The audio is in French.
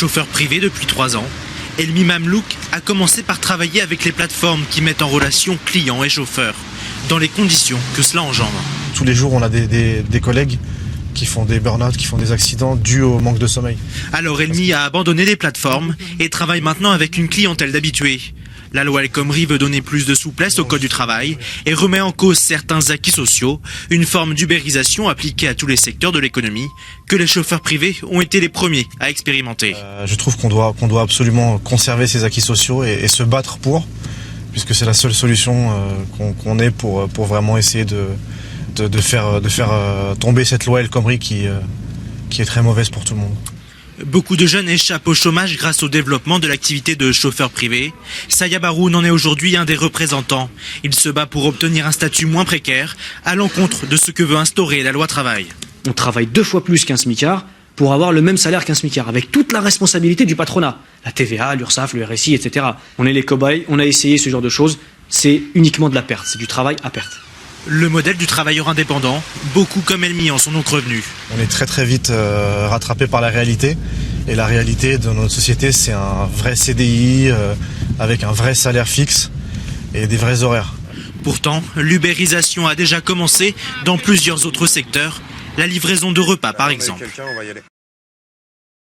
chauffeur privé depuis 3 ans, Elmi Mamlouk a commencé par travailler avec les plateformes qui mettent en relation clients et chauffeurs, dans les conditions que cela engendre. Tous les jours, on a des collègues qui font des burn-out, qui font des accidents dus au manque de sommeil. Alors Elmi a abandonné les plateformes et travaille maintenant avec une clientèle d'habitués. La loi El Khomri veut donner plus de souplesse au code du travail et remet en cause certains acquis sociaux, une forme d'ubérisation appliquée à tous les secteurs de l'économie que les chauffeurs privés ont été les premiers à expérimenter. Je trouve qu'on doit absolument conserver ces acquis sociaux et se battre pour, puisque c'est la seule solution qu'on ait pour vraiment essayer de faire tomber cette loi El Khomri qui est très mauvaise pour tout le monde. Beaucoup de jeunes échappent au chômage grâce au développement de l'activité de chauffeur privé. Saya Baroun en est aujourd'hui un des représentants. Il se bat pour obtenir un statut moins précaire, à l'encontre de ce que veut instaurer la loi travail. On travaille 2 fois plus qu'un smicard pour avoir le même salaire qu'un smicard, avec toute la responsabilité du patronat. La TVA, l'URSSAF, le RSI, etc. On est les cobayes, on a essayé ce genre de choses. C'est uniquement de la perte, c'est du travail à perte. Le modèle du travailleur indépendant, beaucoup comme Elmi en sont donc revenus. On est très vite rattrapé par la réalité. Et la réalité de notre société, c'est un vrai CDI avec un vrai salaire fixe et des vrais horaires. Pourtant, l'ubérisation a déjà commencé dans plusieurs autres secteurs, la livraison de repas par exemple.